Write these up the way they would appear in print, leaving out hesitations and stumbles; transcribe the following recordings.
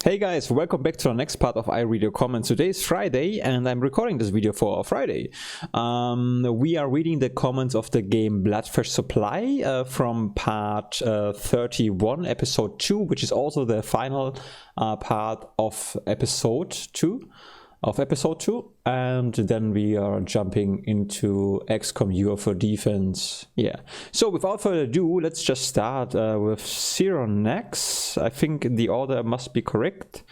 Hey guys, welcome back to the next part of I Read Your Comments. Today is Friday and I'm recording this video for Friday. We are reading the comments of the game Bloodfish Supply from part 31, episode 2, which is also the final part of episode 2. And then we are jumping into XCOM UFO Defense. Yeah. So without further ado, let's just start with Ceronax. I think the order must be correct.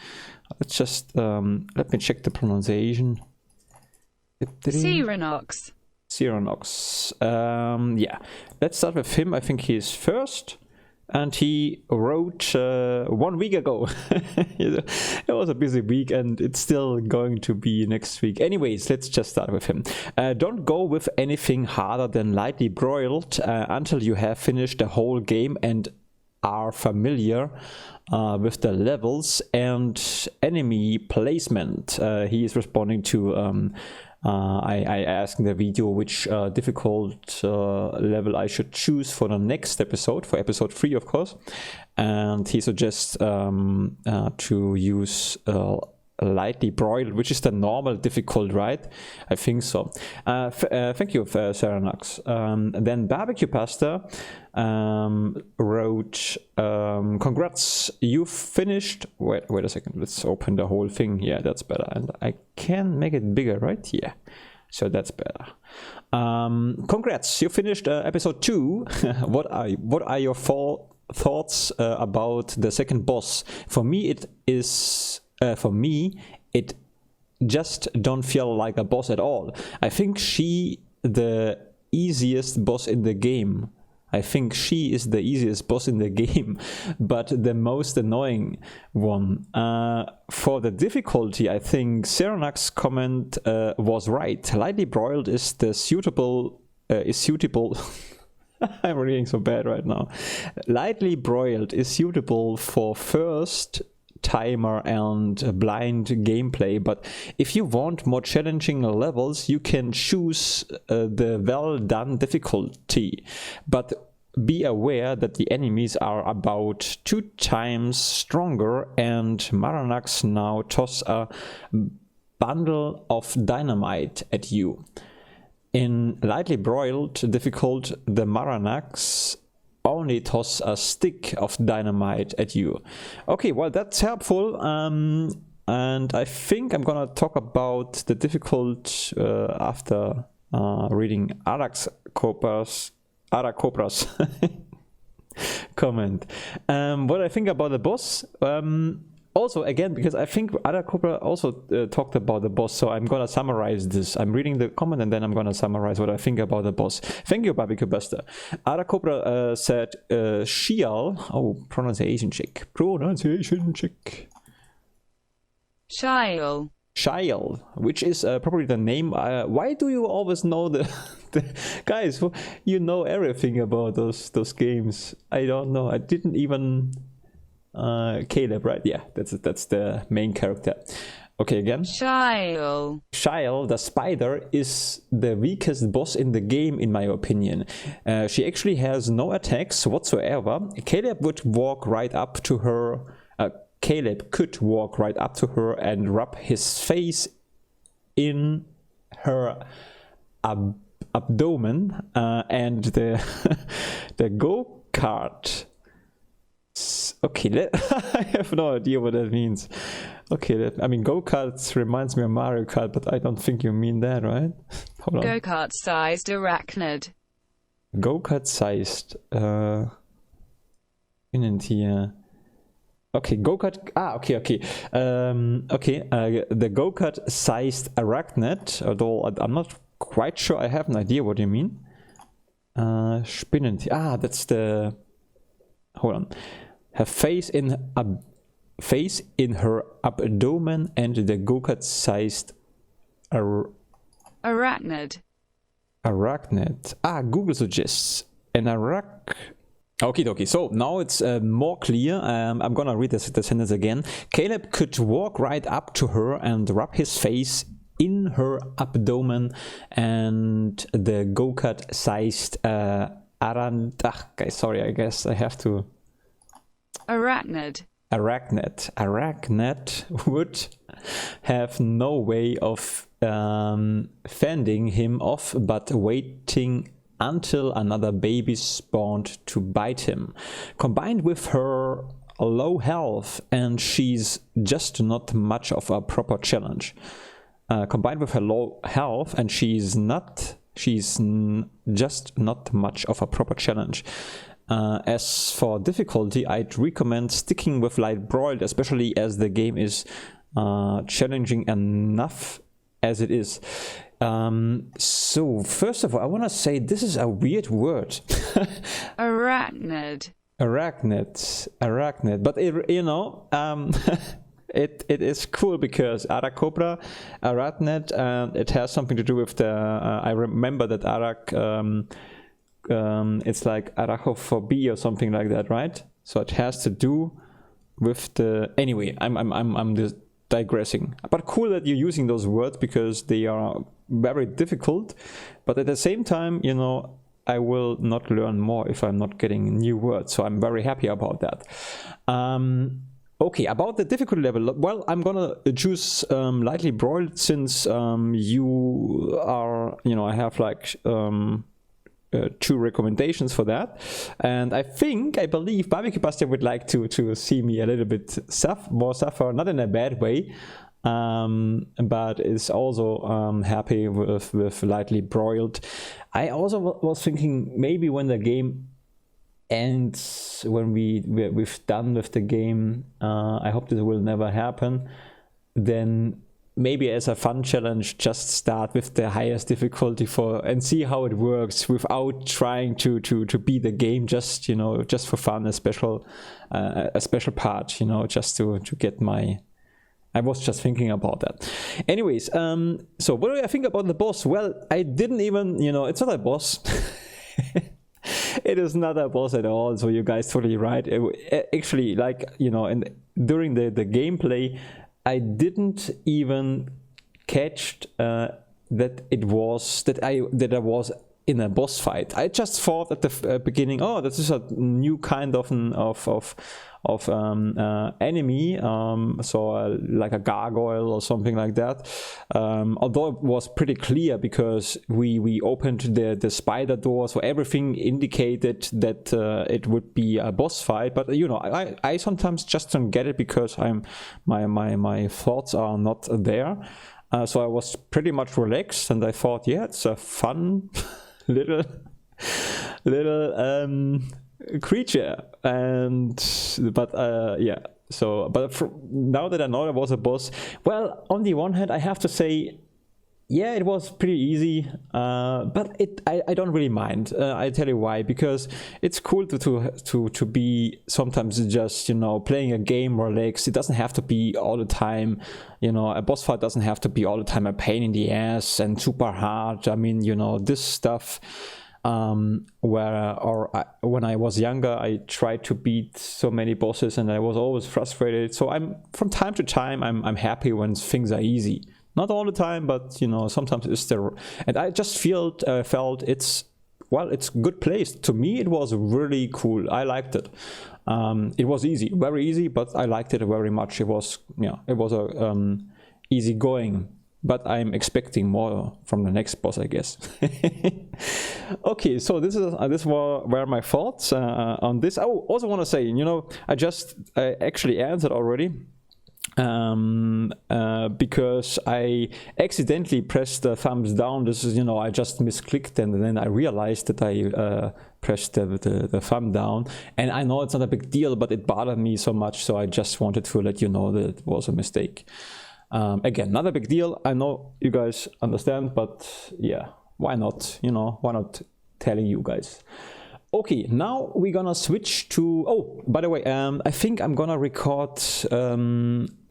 Let's just let me check the pronunciation. Ceronax. Ceronax. Yeah. Let's start with him. I think he is first. And he wrote 1 week ago. It was a busy week and it's still going to be next week. Anyways, let's just start with him. Don't go with anything harder than lightly broiled until you have finished the whole game and are familiar with the levels and enemy placement. He is responding to I asked in the video which difficult level I should choose for the next episode, for episode 3 of course, and he suggests to use lightly broiled, which is the normal difficult, right? I think so. Thank you, Ceronax. Then Barbecue Pasta wrote, congrats, you finished. Wait a second, let's open the whole thing. Yeah, that's better. And I can make it bigger, right? Yeah, so that's better. Congrats, you finished episode 2. What are your thoughts about the second boss? For me, it just don't feel like a boss at all. I think she the easiest boss in the game. I think she is the easiest boss in the game, but the most annoying one. For the difficulty, I think Ceronax's comment was right. Lightly broiled is suitable. I'm reading so bad right now. Lightly broiled is suitable for first timer and blind gameplay, but if you want more challenging levels you can choose the well done difficulty, but be aware that the enemies are about 2 times stronger and Maranax now toss a bundle of dynamite at you. In lightly broiled difficult, the Maranax only toss a stick of dynamite at you. Okay, well that's helpful, and I think I'm gonna talk about the difficult after reading ArachCobra's comment. What I think about the boss, also again, because I think ArachCobra also talked about the boss, so I'm gonna summarize this. I'm reading the comment and then I'm gonna summarize what I think about the boss. Thank you, Barbecue Buster. ArachCobra said Shial. Oh, pronunciation check. Shial, which is probably the name. Why do you always know the guys? You know everything about those games. I don't know. I didn't even. Caleb, right? Yeah, that's the main character. Okay, again. Shial, the spider, is the weakest boss in the game, in my opinion. She actually has no attacks whatsoever. Caleb could walk right up to her and rub his face in her abdomen, and the go-kart. Okay, I have no idea what that means. Okay, I mean, go-karts reminds me of Mario Kart, but I don't think you mean that, right? Hold on. Go-kart-sized arachnid. Go-kart-sized. Okay, go-kart. Okay. The go-kart-sized arachnid. Although I'm not quite sure. I have an idea what you mean. Spinnentier. That's the. Hold on. Her face in her abdomen and the go-kart-sized arachnid. Google suggests an Okay, so now it's more clear. I'm gonna read the sentence again. Caleb could walk right up to her and rub his face in her abdomen, and the go-kart sized sorry, I guess I have to. Arachnid. Arachnet would have no way of fending him off but waiting until another baby spawned to bite him. Combined with her low health, and she's just not much of a proper challenge. Combined with her low health, and she's just not much of a proper challenge. As for difficulty, I'd recommend sticking with light broiled, especially as the game is challenging enough as it is. So first of all, I want to say this is a weird word. Arachnid. Arachnid, but it is cool because ArachCobra, Arachnid, and it has something to do with the. I remember that it's like arachophobia or something like that, right? So it has to do with the. Anyway, I'm just digressing. But cool that you're using those words because they are very difficult. But at the same time, I will not learn more if I'm not getting new words. So I'm very happy about that. Okay, about the difficulty level. Well, I'm gonna choose lightly broiled since you are, I have like 2 recommendations for that, and I believe Barbecue Buster would like to see me a little bit more suffer, not in a bad way, but is also happy with lightly broiled. I also was thinking maybe when the game ends, when we've done with the game, I hope this will never happen, then maybe as a fun challenge, just start with the highest difficulty and see how it works without trying to beat the game. Just just for fun, a special part. Just to get my. I was just thinking about that. Anyways, so what do I think about the boss? Well, I didn't even. It's not a boss. It is not a boss at all. So you guys totally right. Actually, and during the gameplay, I didn't even catch that I was in a boss fight. I just thought at the beginning, oh, this is a new kind of enemy, like a gargoyle or something like that. Although it was pretty clear because we opened the spider door, so everything indicated that it would be a boss fight. But I sometimes just don't get it because my thoughts are not there. So I was pretty much relaxed, and I thought, yeah, it's a fun little creature, but now that I know it was a boss, well, on the one hand I have to say, yeah, it was pretty easy, but I don't really mind. I tell you why, because it's cool to be sometimes just playing a game relaxed. It doesn't have to be all the time, a boss fight doesn't have to be all the time a pain in the ass and super hard. I mean, this stuff. When I was younger, I tried to beat so many bosses and I was always frustrated. So from time to time I'm happy when things are easy. Not all the time, but sometimes it's there. And I just felt it's good place. To me, it was really cool. I liked it. It was easy, very easy, but I liked it very much. It was a easy going. But I'm expecting more from the next boss, I guess. Okay, so this were my thoughts on this. I also want to say, I actually answered already. Because I accidentally pressed the thumbs down. This is, I just misclicked and then I realized that I pressed the thumb down. And I know it's not a big deal, but it bothered me so much. So I just wanted to let you know that it was a mistake. Again, not a big deal. I know you guys understand, but yeah, why not? Why not telling you guys? Okay, now we're gonna switch to. Oh, by the way, I think I'm gonna record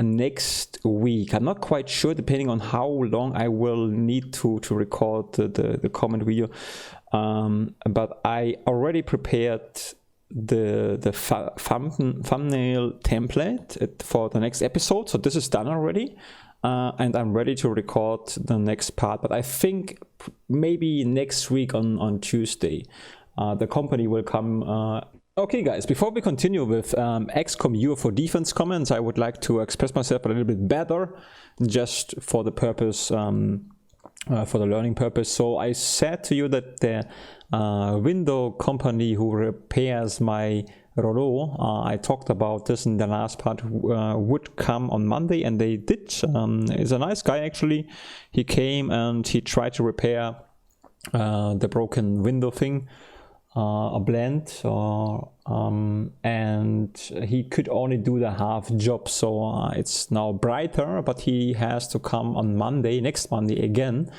next week. I'm not quite sure, depending on how long I will need to record the comment video. But I already prepared the thumbnail template for the next episode, so this is done already, and I'm ready to record the next part. But I think maybe next week on Tuesday, the company will come Okay guys, before we continue with XCOM UFO Defense comments, I would like to express myself a little bit better, just for the purpose, for the learning purpose. So I said to you that the window company who repairs my Rollo, I talked about this in the last part, would come on Monday, and they did. He's a nice guy actually. He came and he tried to repair the broken window thing. A blend, and he could only do the half job, so it's now brighter, but he has to come on Monday, next Monday again,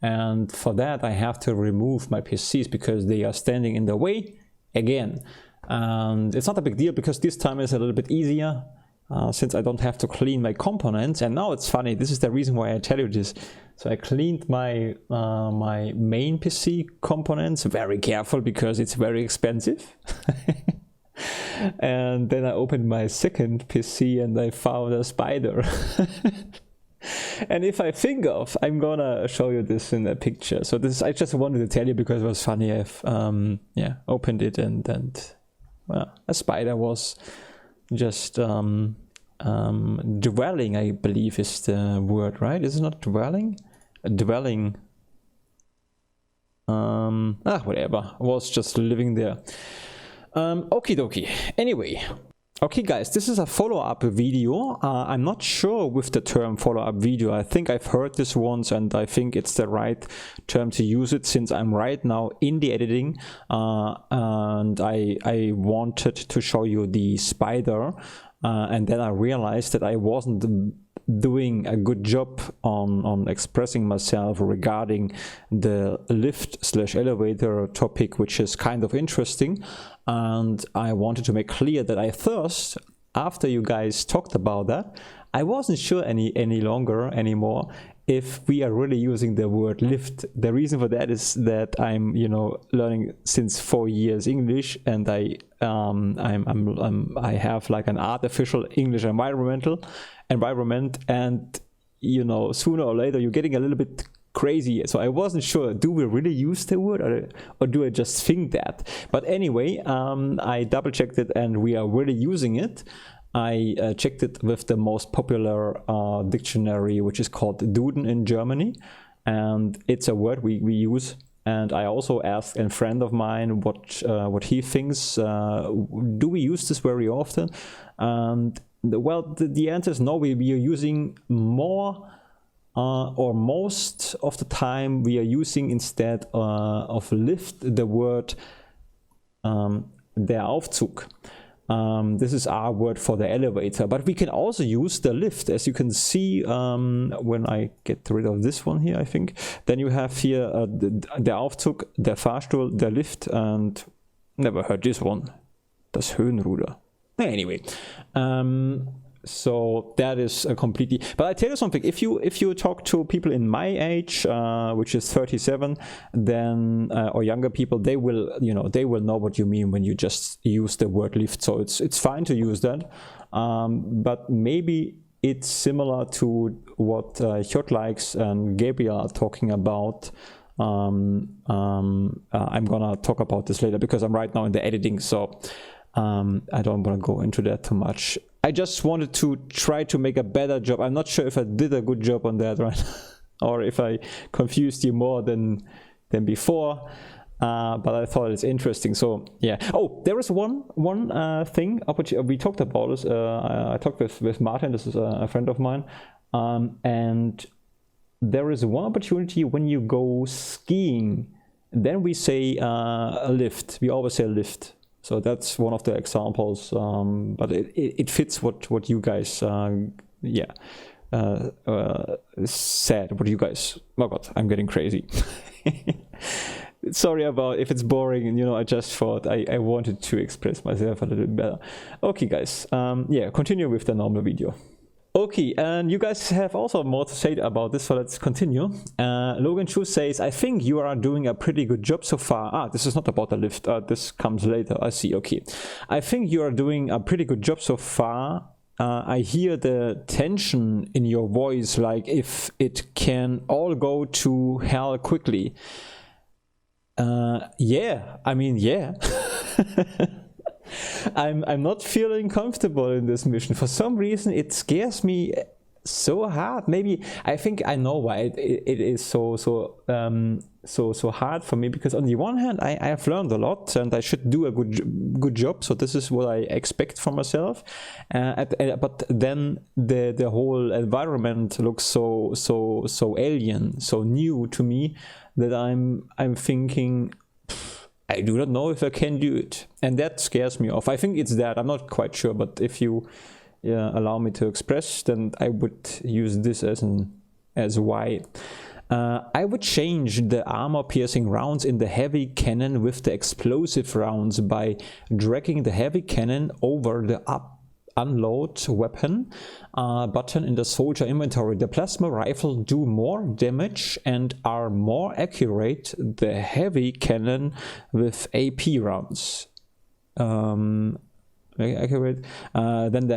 and for that I have to remove my PCs because they are standing in the way again. And it's not a big deal because this time is a little bit easier since I don't have to clean my components. And now it's funny, this is the reason why I tell you this. So I cleaned my my main PC components very careful because it's very expensive. And then I opened my second PC and I found a spider. And if I think of, I'm gonna show you this in a picture. So this, I just wanted to tell you because it was funny. I've yeah, opened it and well, a spider was just dwelling, I believe is the word, right? Is it not dwelling? Dwelling. Whatever. Was just living there. Okie dokie. Anyway. Okay guys, this is a follow-up video. I'm not sure with the term follow-up video. I think I've heard this once and I think it's the right term to use it since I'm right now in the editing, and I wanted to show you the spider, and then I realized that I wasn't doing a good job on expressing myself regarding the lift/elevator topic, which is kind of interesting, and I wanted to make clear that I first, after you guys talked about that, I wasn't sure any longer anymore if we are really using the word lift. The reason for that is that I'm, you know, learning since 4 years English, and I have like an artificial English environment, and you know, sooner or later you're getting a little bit crazy. So I wasn't sure, do we really use the word or do I just think that? But anyway, I double checked it and we are really using it. I checked it with the most popular dictionary, which is called Duden in Germany, and it's a word we use. And I also asked a friend of mine what he thinks. Do we use this very often? And well, the answer is no. We are using more, or most of the time we are using instead of lift the word der Aufzug. This is our word for the elevator, but we can also use the lift, as you can see when I get rid of this one here, I think. Then you have here der Aufzug, der Fahrstuhl, der Lift, and never heard this one, das Höhenruder. Anyway, so that is completely. But I tell you something: if you talk to people in my age, which is 37, then or younger people, they will know what you mean when you just use the word lift. So it's fine to use that, but maybe it's similar to what Kjotleik and Gabriel are talking about. I'm gonna talk about this later because I'm right now in the editing, so I don't want to go into that too much. I just wanted to try to make a better job. I'm not sure if I did a good job on that, right? Or if I confused you more than before. But I thought it's interesting. So yeah. Oh, there is one thing we talked about. This I talked with Martin. This is a friend of mine, and there is one opportunity when you go skiing. Then we say a lift. We always say lift. So that's one of the examples, but it fits what you guys said, what you guys, oh god, I'm getting crazy. Sorry about if it's boring, and I just thought I wanted to express myself a little bit better. Okay guys, yeah, continue with the normal video. Okay, and you guys have also more to say about this, so let's continue. Logan Chu says, I think you are doing a pretty good job so far. This is not about the lift, this comes later, I see, okay. I think you are doing a pretty good job so far. I hear the tension in your voice, like if it can all go to hell quickly. Yeah, I mean, yeah. I'm not feeling comfortable in this mission. For some reason, it scares me so hard. Maybe I think I know why it is so hard for me, because on the one hand I have learned a lot and I should do a good job, so this is what I expect from myself, but then the whole environment looks so alien, so new to me, that I'm thinking, I do not know if I can do it, and that scares me off. I think it's that, I'm not quite sure, but if you allow me to express, then I would use this as why. I would change the armor-piercing rounds in the heavy cannon with the explosive rounds by dragging the heavy cannon over the unload weapon button in the soldier inventory. The plasma rifle do more damage and are more accurate the heavy cannon with AP rounds. Very accurate. Then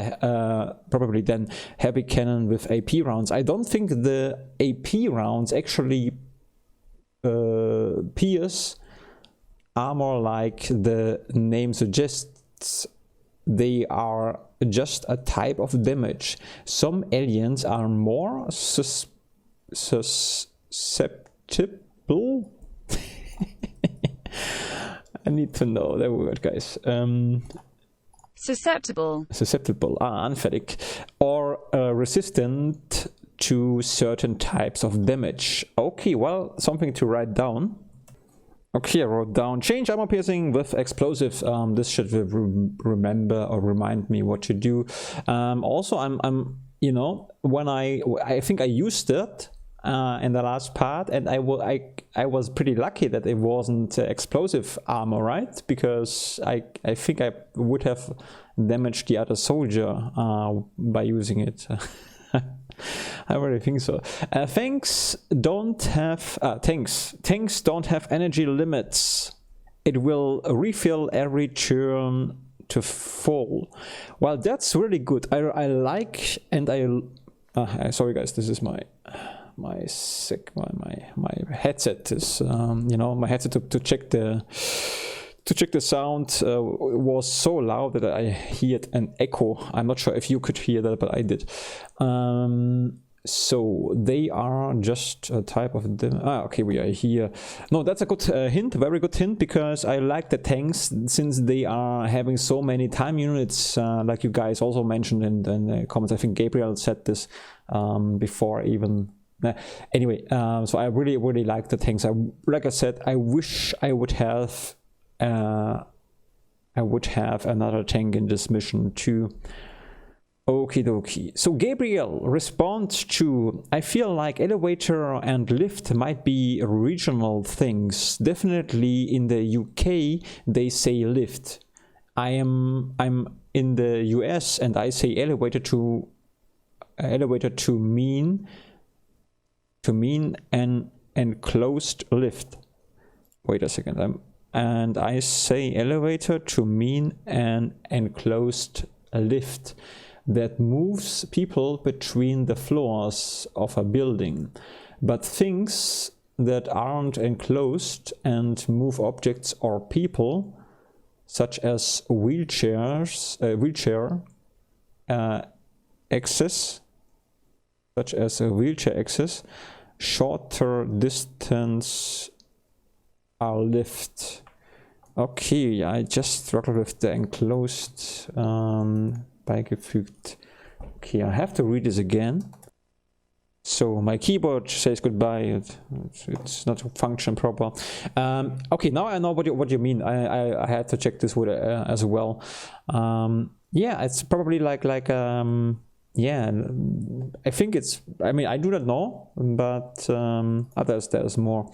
probably then heavy cannon with AP rounds. I don't think the AP rounds actually pierce armor like the name suggests. They are just a type of damage. Some aliens are more susceptible. I need to know that word, guys. Susceptible, anfällig, or resistant to certain types of damage. Okay, well, something to write down. Okay, I wrote down change armor piercing with explosive. This should remember or remind me what to do. Also, I'm you know, when I think I used it in the last part, and I was pretty lucky that it wasn't explosive armor, right? Because I think I would have damaged the other soldier by using it. I really think so. Tanks don't have energy limits. It will refill every turn to full. Well, that's really good. I like, and sorry guys, this is my headset is you know, my headset to check the sound was so loud that I heard an echo. I'm not sure if you could hear that, but I did. So they are just a type of them. Okay, we are here. No, that's a good hint, very good hint, because I like the tanks since they are having so many time units, like you guys also mentioned in the comments. I think Gabriel said this before even. Anyway, so I really like the tanks. Like I said, I wish I would have another tank in this mission too. Okie dokie. So Gabriel responds to, I feel like elevator and lift might be regional things. Definitely in the UK they say lift. I'm in the US and I say elevator to mean an enclosed lift. Wait a second. And I say elevator to mean an enclosed lift that moves people between the floors of a building. But things that aren't enclosed and move objects or people, such as wheelchair access, shorter distance are lift. Okay, I just struggled with the enclosed beigefügt. Okay, I have to read this again. So my keyboard says goodbye. It's not function proper. Okay, now I know what you mean. I had to check this with as well. Yeah, it's probably like yeah, I think it's, I mean, I do not know, but there's more.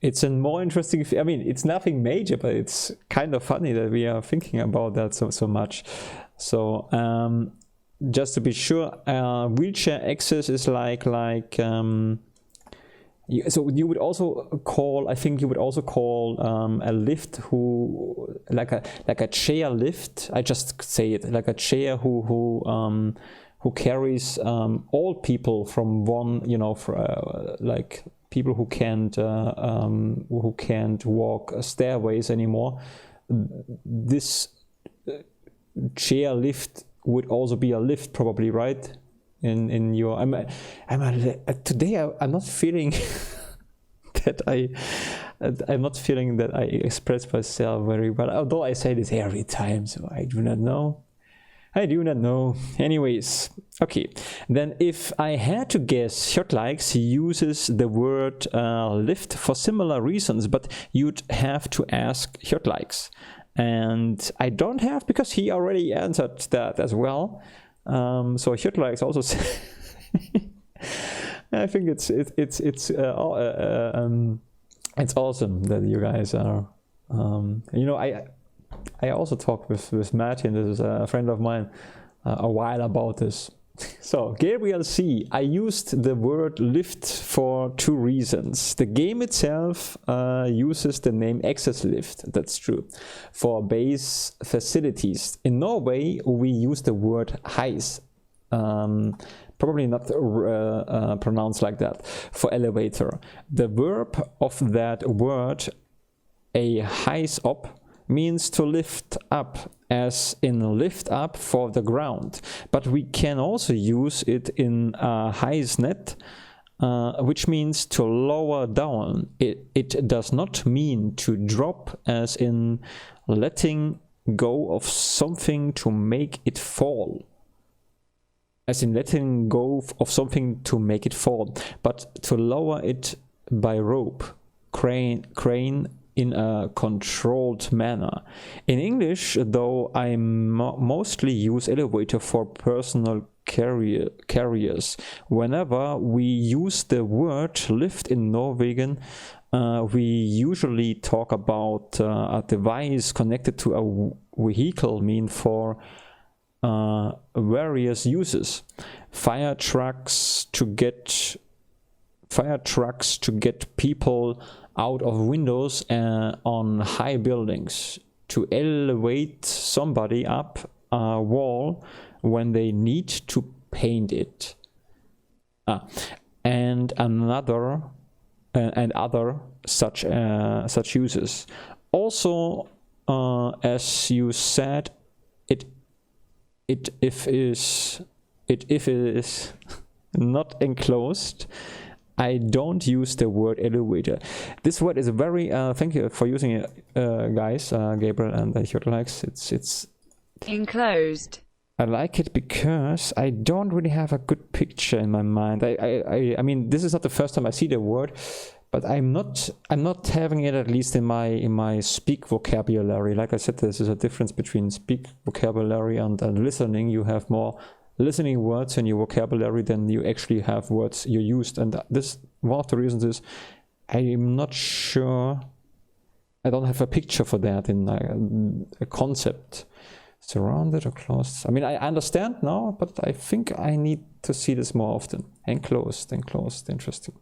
It's a more interesting, I mean, it's nothing major, but it's kind of funny that we are thinking about that so much. So just to be sure, wheelchair access is like so you would also call, I think you would also call a lift who like a chair lift. I just say it like a chair who carries all people from one, you know, for like people who can't walk stairways anymore. this chair lift would also be a lift, probably, right? In your, today I'm not feeling I'm not feeling that I express myself very well, although I say this every time, so I do not know. Anyways, okay, then if I had to guess, Kjotleik uses the word lift for similar reasons, but you'd have to ask Kjotleik. And I don't have, because he already answered that as well. So Kjotleik also says, I think it's awesome that you guys are, you know, I also talked with Martin, this is a friend of mine, a while about this. So, Gabriel C. I used the word lift for 2 reasons. The game itself uses the name access lift, that's true, for base facilities. In Norway, we use the word heis, probably not pronounced like that, for elevator. The verb of that word, a heis up, means to lift up, as in lift up for the ground. But we can also use it in heisnet, which means to lower down. It does not mean to drop, as in letting go of something to make it fall. As in letting go of something to make it fall, but to lower it by rope, crane in a controlled manner. In English, though, I mostly use elevator for personal carriers. Whenever we use the word lift in Norwegian, we usually talk about a device connected to a vehicle, mean for various uses. Fire trucks to get people out of windows on high buildings, to elevate somebody up a wall when they need to paint it, and other such uses. Also, as you said, if it is not enclosed, I don't use the word elevator. This word is very, thank you for using it, guys, Gabriel and Kjotleik. It's enclosed. I like it because I don't really have a good picture in my mind. I mean, this is not the first time I see the word, but I'm not having it, at least in my speak vocabulary. Like I said, this is a difference between speak vocabulary and listening. You have more listening words in your vocabulary than you actually have words you used, and this, one of the reasons is I'm not sure, I don't have a picture for that in a concept. Surrounded or closed, I mean, I understand now, but I think I need to see this more often. Enclosed, interesting.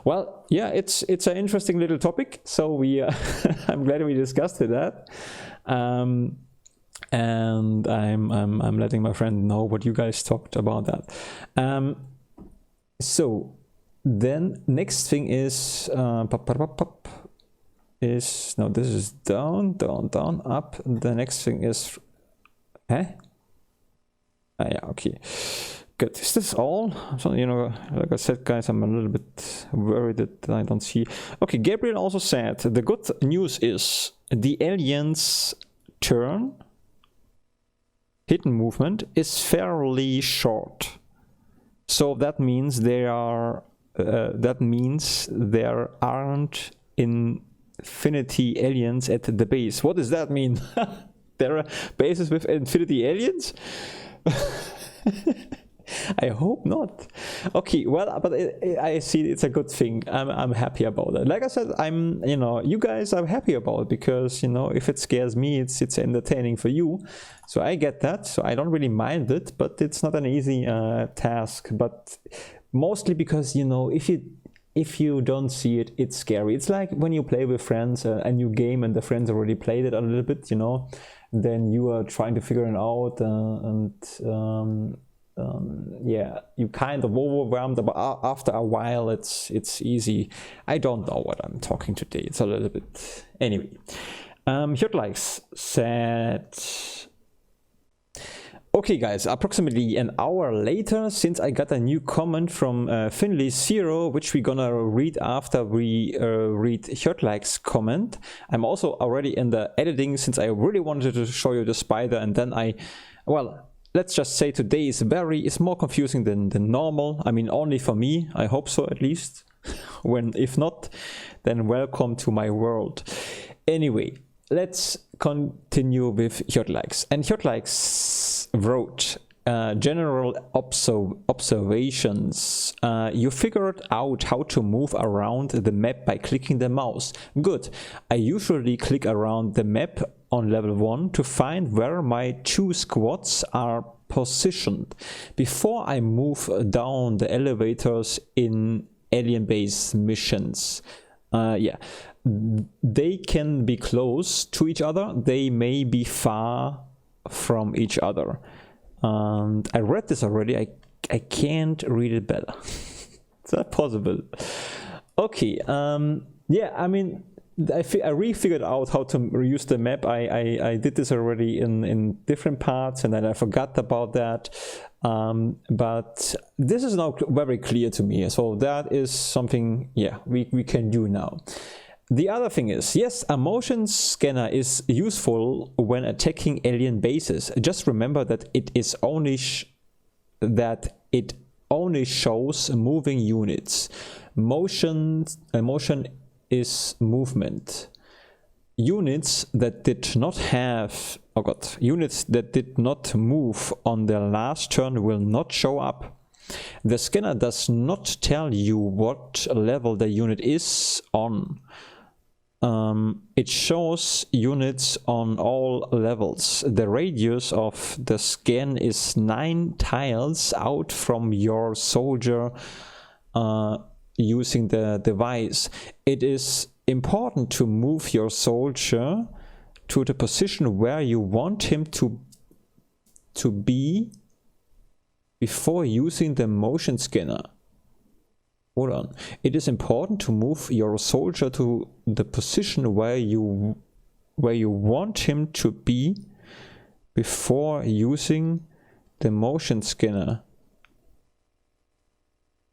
Well, yeah, it's an interesting little topic, so we I'm glad we discussed that. And I'm letting my friend know what you guys talked about that. So then next thing is no, this is down, up. The next thing is yeah, okay, good. Is this all? So, you know, like I said, guys, I'm a little bit worried that I don't see. Okay, Gabriel also said the good news is the aliens' turn hidden movement is fairly short, so that means there aren't infinity aliens at the base. What does that mean? There are bases with infinity aliens? I hope not. Okay, well, but I see it's a good thing. I'm happy about it. Like I said, you know, you guys are happy about it because, you know, if it scares me, it's entertaining for you. So I get that. So I don't really mind it, but it's not an easy task. But mostly because, you know, if you don't see it, it's scary. It's like when you play with friends a new game and the friends already played it a little bit, you know, then you are trying to figure it out yeah, you kind of overwhelmed, but after a while it's easy. I don't know what I'm talking today. It's a little bit anyway. Kjotleik said, okay guys, approximately an hour later, since I got a new comment from Finley0, which we're gonna read after we read Kjotleik's comment. I'm also already in the editing, since I really wanted to show you the spider, and then well, let's just say today is more confusing than normal. I mean, only for me, I hope so at least. If not, then welcome to my world. Anyway, let's continue with Kjotleik's. And Kjotleik's wrote general observations. You figured out how to move around the map by clicking the mouse. Good. I usually click around the map on level 1 to find where my 2 squads are positioned before I move down the elevators in alien base missions. Yeah, they can be close to each other, they may be far from each other. And I read this already, I can't read it better. Is that possible? Okay, yeah, I mean, I refigured out how to use the map. I did this already in different parts, and then I forgot about that. But this is now very clear to me. So that is something, yeah, we can do now. The other thing is, yes, a motion scanner is useful when attacking alien bases. Just remember that it only shows moving units. Motion is movement. Units that did not move on their last turn will not show up. The scanner does not tell you what level the unit is on. It shows units on all levels. The radius of the scan is 9 tiles out from your soldier using the device. It is important to move your soldier to the position where you want him to be before using the motion scanner. Hold on. It is important to move your soldier to the position where you want him to be before using the motion scanner.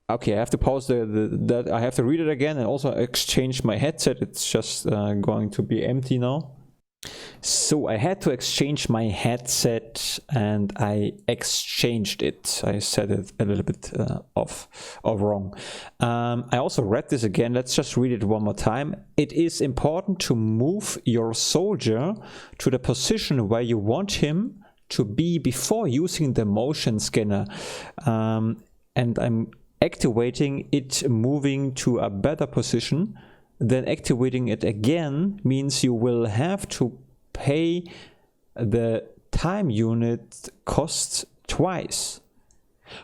Okay, I have to pause that. I have to read it again and also exchange my headset. It's just going to be empty now. So I had to exchange my headset and I exchanged it. I said it a little bit wrong. I also read this again. Let's just read it one more time. It is important to move your soldier to the position where you want him to be before using the motion scanner. And I'm activating it, moving to a better position. Then activating it again means you will have to pay the time unit cost twice.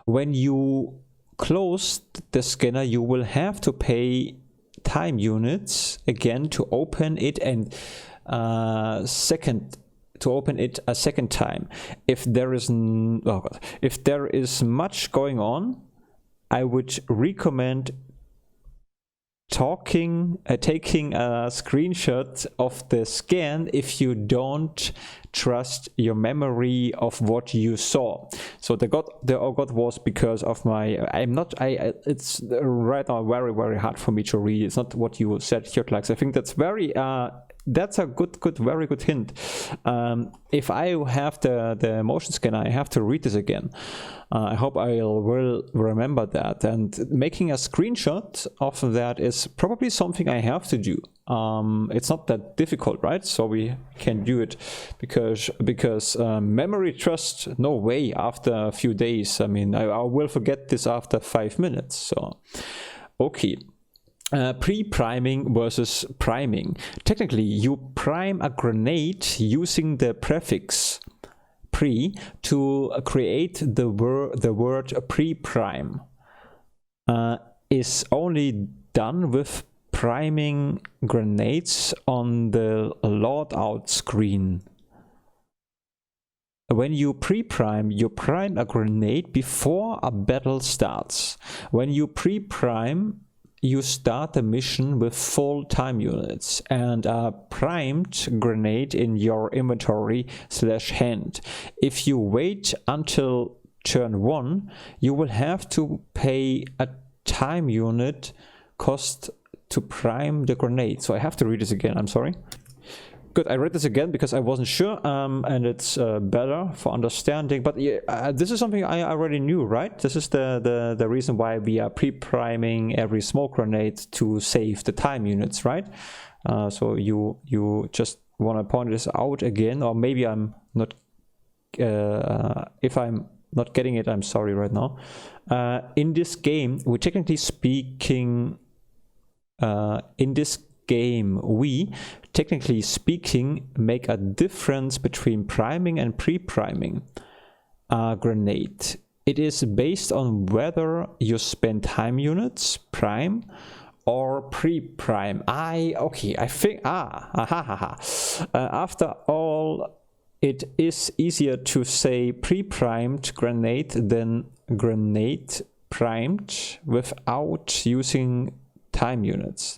When you close the scanner, you will have to pay time units again to open it and a second time. If there is much going on, I would recommend taking a screenshot of the scan if you don't trust your memory of what you saw. So the OGOT was because of my it's right now very, very hard for me to read. It's not what you said, Kjotleik. I think that's very that's a very good hint. If I have the motion scanner, I have to read this again. I hope I will remember that, and making a screenshot of that is probably something I have to do. It's not that difficult, right? So we can do it because memory trust, no way after a few days. I mean, I will forget this after 5 minutes. So, okay. Pre-priming versus priming. Technically, you prime a grenade using the prefix pre to create the word pre-prime. Is only done with priming grenades on the loadout screen. When you pre-prime, you prime a grenade before a battle starts. When you pre-prime, you start the mission with full time units and a primed grenade in your inventory / hand. If you wait until turn 1, you will have to pay a time unit cost to prime the grenade. So I have to read this again, I'm sorry. Good, I read this again because I wasn't sure, and it's better for understanding. But yeah, this is something I already knew, right? This is the reason why we are pre-priming every smoke grenade to save the time units, right? So you just want to point this out again, or maybe I'm not. If I'm not getting it, I'm sorry right now. In this game, we're technically speaking. In this game, we, technically speaking, make a difference between priming and pre-priming a grenade. It is based on whether you spend time units, prime, or pre-prime. I think, after all, it is easier to say pre-primed grenade than grenade primed without using time units.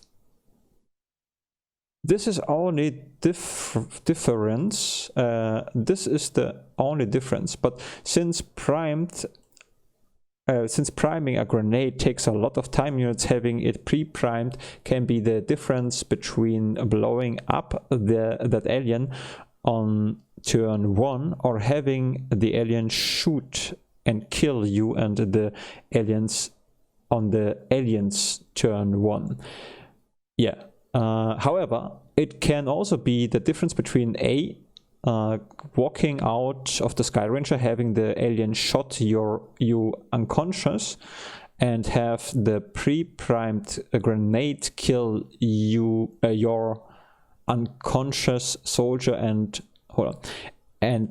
This is only difference. This is the only difference. But since priming a grenade takes a lot of time units, having it pre-primed can be the difference between blowing up that alien on turn 1 or having the alien shoot and kill you and the aliens on the alien's turn 1. Yeah. However, it can also be the difference between walking out of the Sky Ranger, having the alien shot you unconscious, and have the pre-primed grenade kill your unconscious soldier and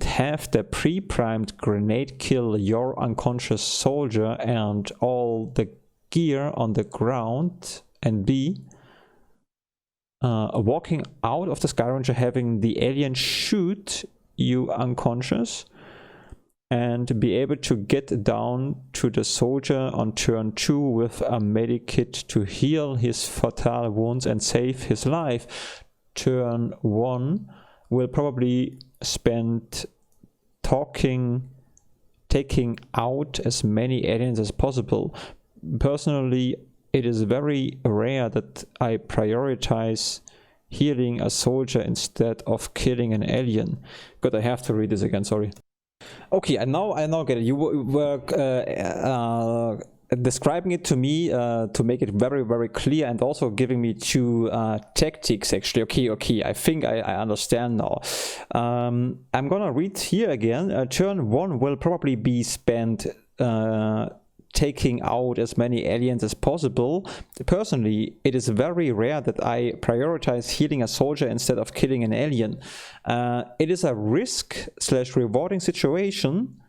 have the pre-primed grenade kill your unconscious soldier and all the gear on the ground, and B, walking out of the Sky Ranger, having the alien shoot you unconscious and be able to get down to the soldier on turn 2 with a medikit to heal his fatal wounds and save his life. Turn 1 will probably spend taking out as many aliens as possible. Personally, it is very rare that I prioritize healing a soldier instead of killing an alien. Good, I have to read this again, sorry. Okay, I now get it. You were describing it to me to make it very, very clear, and also giving me 2 tactics actually. Okay, I think I understand now. I'm gonna read here again. Turn 1 will probably be spent taking out as many aliens as possible. Personally, it is very rare that I prioritize healing a soldier instead of killing an alien. It is a risk/rewarding situation,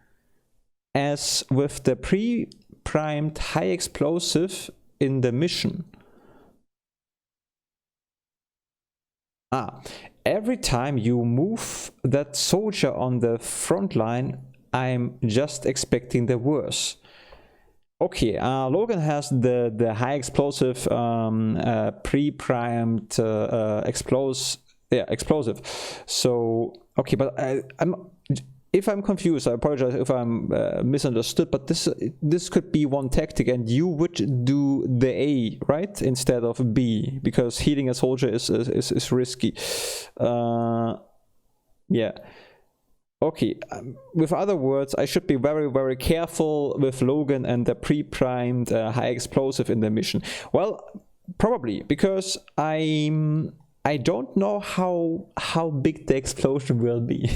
as with the pre-primed high explosive in the mission. Every time you move that soldier on the front line, I'm just expecting the worst. Okay, Logan has the high explosive pre-primed explosive. So okay, but if I'm confused, I apologize if I'm misunderstood. But this could be one tactic, and you would do the A, right, instead of B, because healing a soldier is risky. Yeah. Okay, with other words, I should be very, very careful with Logan and the pre-primed high explosive in the mission. Well, probably, because I don't know how big the explosion will be.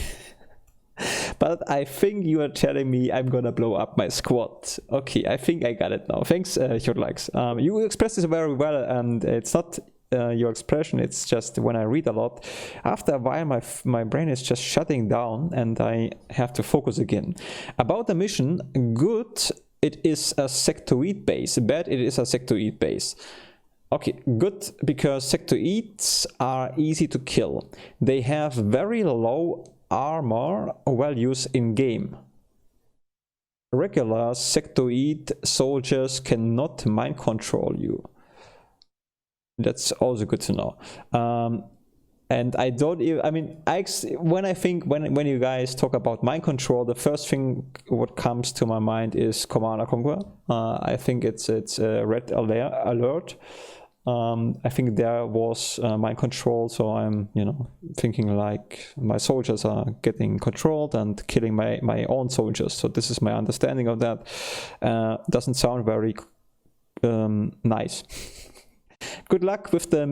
But I think you are telling me I'm gonna blow up my squad. Okay, I think I got it now. Thanks, Kjotleik. You expressed this very well, and it's not your expression, it's just when I read a lot, after a while my brain is just shutting down and I have to focus again. About the mission, good, it is a sectoid base. Bad, it is a sectoid base. Okay, good, because sectoids are easy to kill. They have very low armor values in game. Regular sectoid soldiers cannot mind control you. That's also good to know. And I don't even, I mean, when you guys talk about mind control, the first thing what comes to my mind is Command and Conquer. I think it's a red alert. I think there was mind control, so I'm, you know, thinking like my soldiers are getting controlled and killing my own soldiers. So this is my understanding of that. Doesn't sound very nice. Good luck with the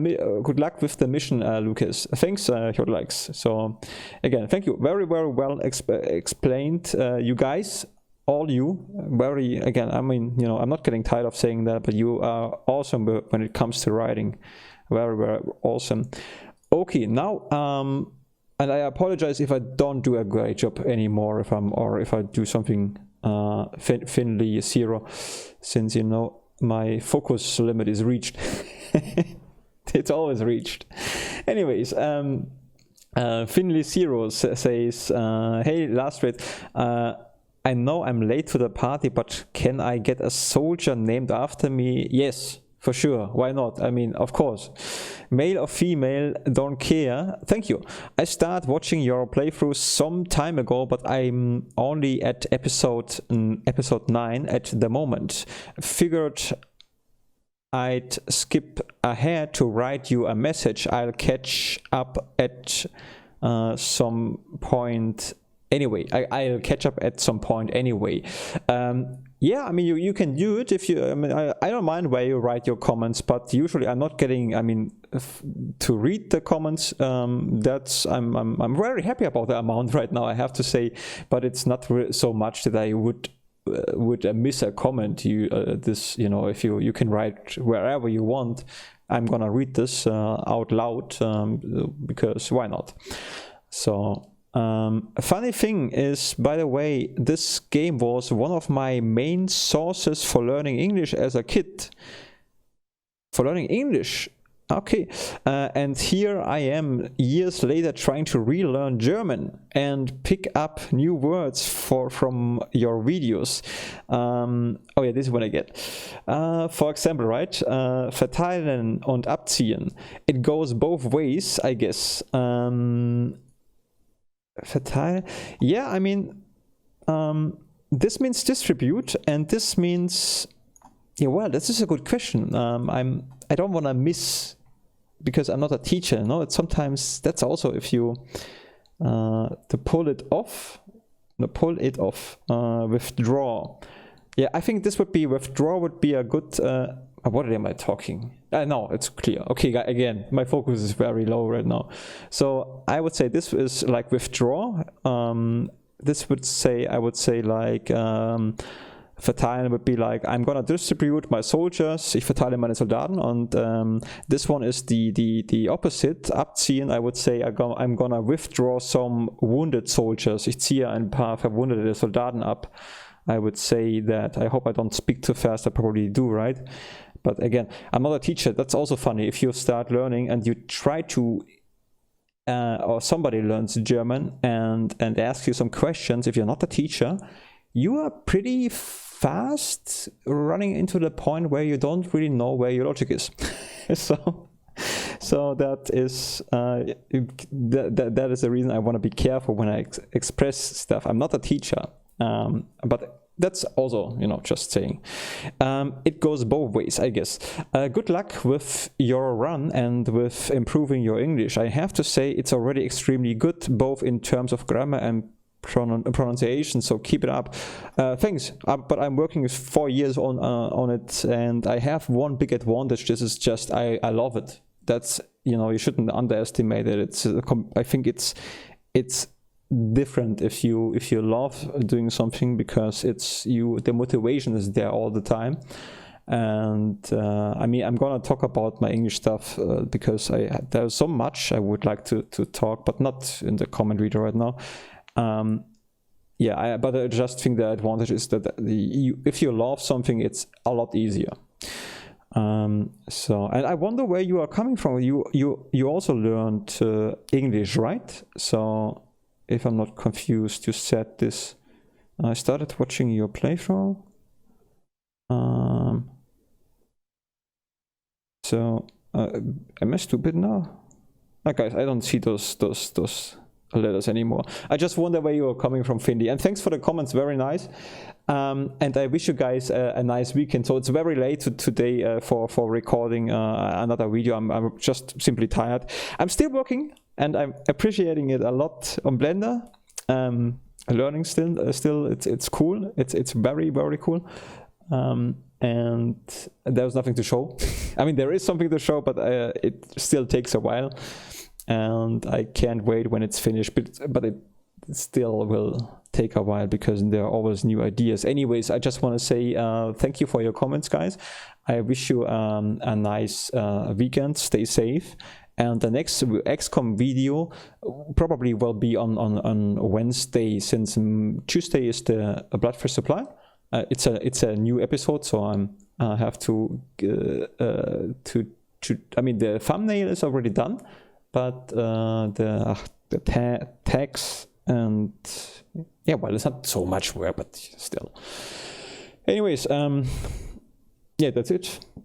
mission, Lucas. Thanks, Kjotleik. So again, thank you. Very well explained, you guys. All you, very, again, I mean, you know, I'm not getting tired of saying that, but you are awesome when it comes to writing. Very awesome. Okay, now, and I apologize if I don't do a great job anymore, if I do something thinly zero, since, you know, my focus limit is reached. It's always reached. Anyways, Finley Zero says, hey, last rate, I know I'm late to the party, but can I get a soldier named after me? Yes, for sure. Why not? I mean, of course. Male or female, don't care. Thank you. I started watching your playthrough some time ago, but I'm only at episode 9 at the moment. Figured I'd skip ahead to write you a message. I'll catch up at some point. Anyway, I'll catch up at some point anyway. Yeah, I mean, you can do it if you, I mean, I don't mind where you write your comments, but usually I'm not getting, I mean, to read the comments, that's, I'm very happy about the amount right now, I have to say, but it's not so much that I would miss a comment. This, you know, if you can write wherever you want, I'm gonna read this out loud, because why not? So, a funny thing is, by the way, this game was one of my main sources for learning English as a kid. For learning English? Okay. And here I am years later trying to relearn German and pick up new words from your videos. Oh yeah, this is what I get. For example, right? Verteilen und abziehen. It goes both ways, I guess. Verteil. Yeah, I mean, this means distribute, and this means, yeah, well, this is a good question. I don't want to miss, because I'm not a teacher, no, it's sometimes, that's also if you, to pull it off, withdraw. Yeah, I think this would be, withdraw would be a good, what am I talking? No, it's clear. Okay, again, my focus is very low right now. So I would say this is like withdraw. This would say, I would say like, verteilen would be like, I'm gonna distribute my soldiers, ich verteile meine Soldaten, and this one is the opposite, abziehen. I would say I'm gonna withdraw some wounded soldiers, ich ziehe ein paar verwundete Soldaten ab. I would say that. I hope I don't speak too fast, I probably do, right? But again, I'm not a teacher. That's also funny. If you start learning and you try to, or somebody learns German and asks you some questions, if you're not a teacher, you are pretty fast running into the point where you don't really know where your logic is. So that is that is the reason I want to be careful when I express stuff. I'm not a teacher, but that's also, you know, just saying. It goes both ways, I guess. Good luck with your run and with improving your English. I have to say it's already extremely good, both in terms of grammar and pronunciation, so keep it up. Thanks, but I'm working with 4 years on it, and I have one big advantage. This is just, I love it. That's, you know, you shouldn't underestimate it. It's I think it's different if you love doing something, because the motivation is there all the time. And I mean, I'm gonna talk about my English stuff because there's so much I would like to talk, but not in the comment reader right now. Yeah, but I just think the advantage is that if you love something, it's a lot easier. So, and I wonder where you are coming from. You also learned English, right? So, if I'm not confused, you said this. I started watching your playthrough. So, Am I stupid now? Guys, I don't see those letters anymore. I just wonder where you are coming from, Findy. And thanks for the comments, very nice. And I wish you guys a nice weekend. So it's very late today for recording another video. I'm just simply tired. I'm still working and I'm appreciating it a lot on Blender. Learning still it's cool. It's very, very cool. And there's nothing to show. I mean, there is something to show, but it still takes a while. And I can't wait when it's finished, but it still will take a while because there are always new ideas. Anyways, I just want to say thank you for your comments, guys. I wish you a nice weekend. Stay safe. And the next XCOM video probably will be on Wednesday, since Tuesday is the Bloodthirst Supply. It's a new episode, so I have to I mean, the thumbnail is already done. But the tags and yeah, well, it's not so much work, but still. Anyways, yeah, that's it.